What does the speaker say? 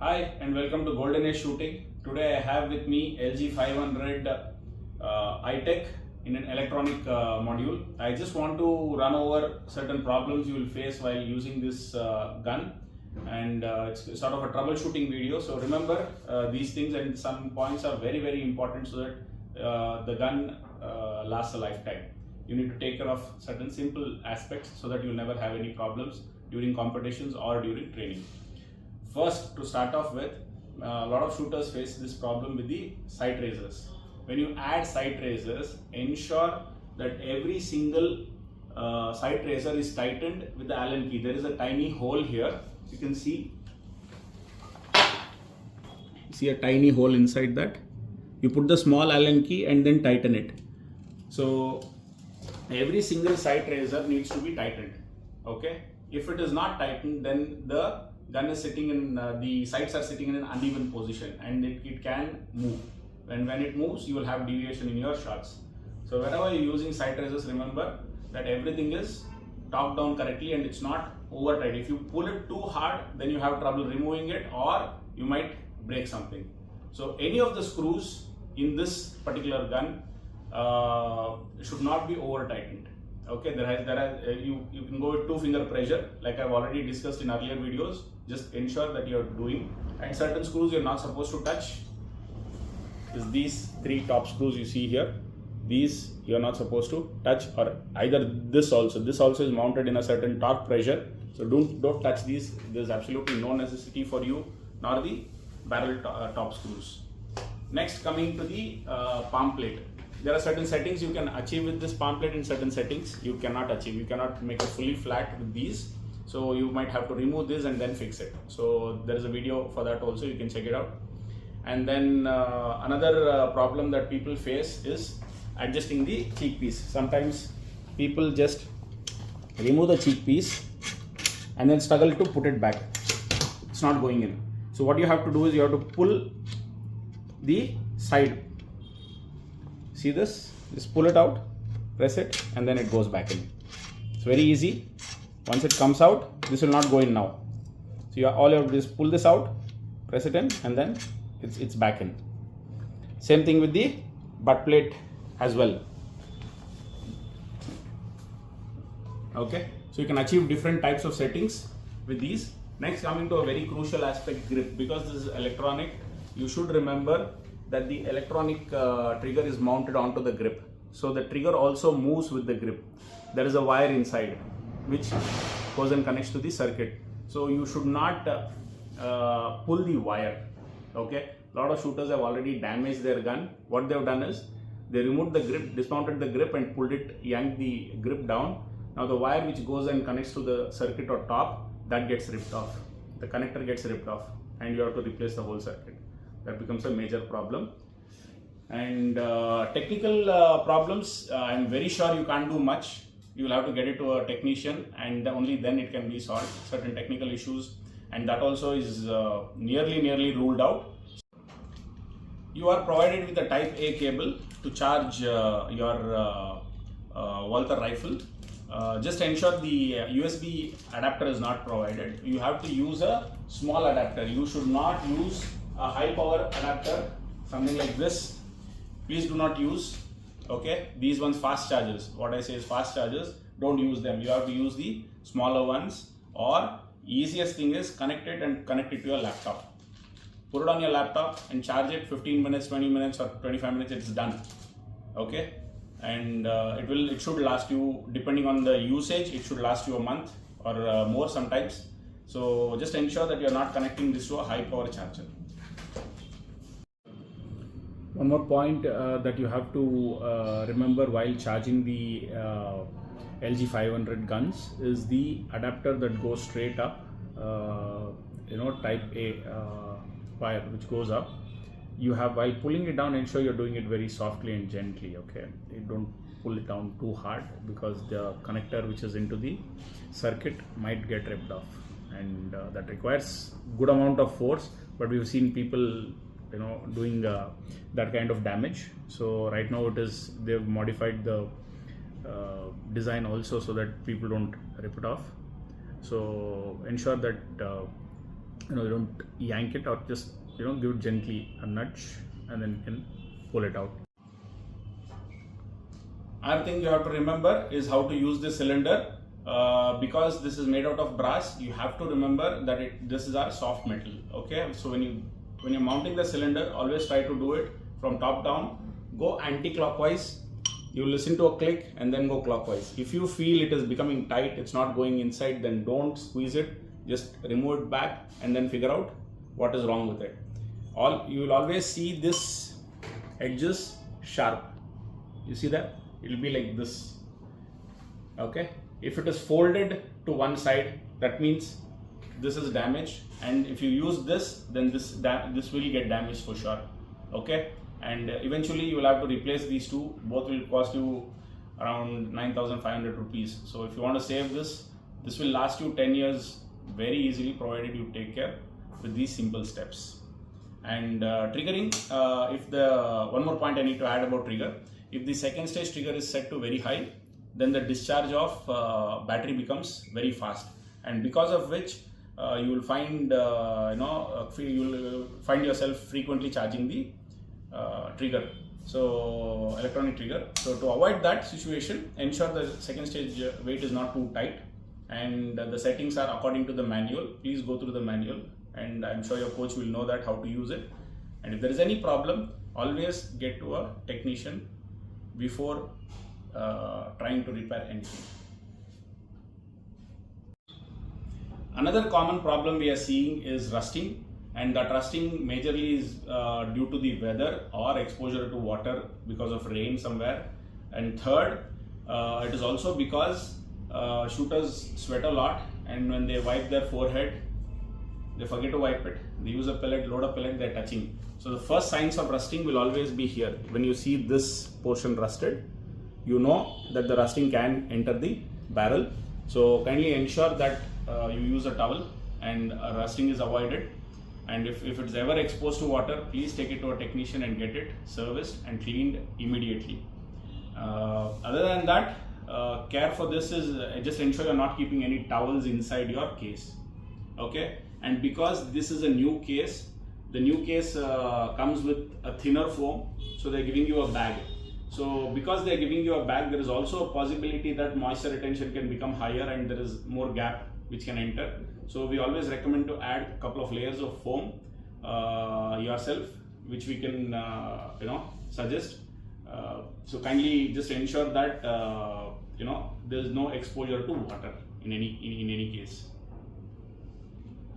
Hi and welcome to Golden Age Shooting. Today I have with me lg500 iTech in an electronic module. I just want to run over certain problems you will face while using this gun, and it's sort of a troubleshooting video. So remember these things, and some points are very important so that the gun lasts a lifetime. You need to take care of certain simple aspects so that you'll never have any problems during competitions or during training. First, to start off with, a lot of shooters face this problem with the sight razors. When you add sight razors, ensure that every single sight razor is tightened with the Allen key. There is a tiny hole here. You can see a tiny hole inside that. You put the small Allen key and then tighten it. So every single sight razor needs to be tightened. Okay. If it is not tightened, then the gun is sitting in, the sights are sitting in an uneven position, and it can move. When it moves, you will have deviation in your shots. So whenever you're using sight razors, remember that everything is topped down correctly and it's not over tight. If you pull it too hard, then you have trouble removing it, or you might break something. So any of the screws in this particular gun should not be over tightened. Okay, you can go with 2-finger pressure, like I've already discussed in earlier videos. Just ensure that you're doing, and certain screws you're not supposed to touch is these 3 top screws you see here. These you're not supposed to touch, or either this also is mounted in a certain torque pressure, so don't touch these. There's absolutely no necessity for you, nor the barrel top screws. Next, coming to the palm plate. There are certain settings you can achieve with this palm plate, and certain settings you cannot achieve. You cannot make it fully flat with these, so you might have to remove this and then fix it. So there is a video for that also, you can check it out. And then another problem that people face is adjusting the cheek piece. Sometimes people just remove the cheek piece and then struggle to put it back. It's not going in. So what you have to do is you have to pull the side. See this? Just pull it out, press it, and then it goes back in. It's very easy. Once it comes out, this will not go in now. So all you have to do is pull this out, press it in, and then it's back in. Same thing with the butt plate as well. Okay, so you can achieve different types of settings with these. Next, coming to a very crucial aspect, grip. Because this is electronic, you should remember that the electronic trigger is mounted onto the grip. So the trigger also moves with the grip. There is a wire inside which goes and connects to the circuit. So you should not pull the wire. Okay, a lot of shooters have already damaged their gun. What they've done is they removed the grip, dismounted the grip, and pulled it, yanked the grip down. Now the wire which goes and connects to the circuit or top, that gets ripped off. The connector gets ripped off, and you have to replace the whole circuit. That becomes a major problem. And technical problems, I'm very sure you can't do much. You will have to get it to a technician, and only then it can be solved. Certain technical issues, and that also is nearly ruled out. You are provided with a Type A cable to charge your Walther rifle. Just ensure the USB adapter is not provided. You have to use a small adapter. You should not use a high power adapter, something like this. Please do not use. Okay, these ones, fast chargers. What I say is fast chargers, don't use them. You have to use the smaller ones, or easiest thing is connect it to your laptop. Put it on your laptop and charge it 15 minutes, 20 minutes, or 25 minutes. It's done. Okay, and it should last you, depending on the usage, it should last you a month or more sometimes. So just ensure that you're not connecting this to a high power charger. One more point that you have to remember while charging the lg500 guns is the adapter that goes straight up, Type A wire which goes up. You have, while pulling it down, ensure you're doing it very softly and gently. Okay, you don't pull it down too hard, because the connector which is into the circuit might get ripped off, and that requires good amount of force. But we've seen people doing that kind of damage. So right now they've modified the design also so that people don't rip it off. So ensure that you don't yank it, or just give it gently a nudge, and then you can pull it out. Another thing you have to remember is how to use this cylinder. Because this is made out of brass, you have to remember that this is our soft metal. Okay, so when you're mounting the cylinder, always try to do it from top down. Go anti-clockwise. You listen to a click and then go clockwise. If you feel it is becoming tight, it's not going inside, then don't squeeze it. Just remove it back and then figure out what is wrong with it. You will always see this edges sharp. You see that? It will be like this. Okay. If it is folded to one side, that means this is damaged, and if you use this, then this will get damaged for sure. Okay, and eventually you will have to replace these two. Both will cost you around 9,500 rupees. So if you want to save this will last you 10 years very easily, provided you take care with these simple steps. And triggering, one more point I need to add about trigger. If the second stage trigger is set to very high, then the discharge of battery becomes very fast, and because of which you will find you will find yourself frequently charging the trigger, so electronic trigger. So to avoid that situation, ensure the second stage weight is not too tight, and the settings are according to the manual. Please go through the manual, and I'm sure your coach will know that how to use it. And if there is any problem, always get to a technician before trying to repair anything. Another common problem we are seeing is rusting, and that rusting majorly is due to the weather or exposure to water because of rain somewhere. And third, it is also because shooters sweat a lot, and when they wipe their forehead, they forget to wipe it. They use a pellet, load a pellet, they're touching. So the first signs of rusting will always be here. When you see this portion rusted, you know that the rusting can enter the barrel. So kindly ensure that you use a towel and rusting is avoided. And if it's ever exposed to water, please take it to a technician and get it serviced and cleaned immediately. Other than that, care for this is just ensure you're not keeping any towels inside your case. Okay, and because this is a new case, the new case comes with a thinner foam, so they're giving you a bag. So because they're giving you a bag, there is also a possibility that moisture retention can become higher and there is more gap which can enter. So we always recommend to add a couple of layers of foam yourself, which we can suggest. So kindly just ensure that there is no exposure to water in any case.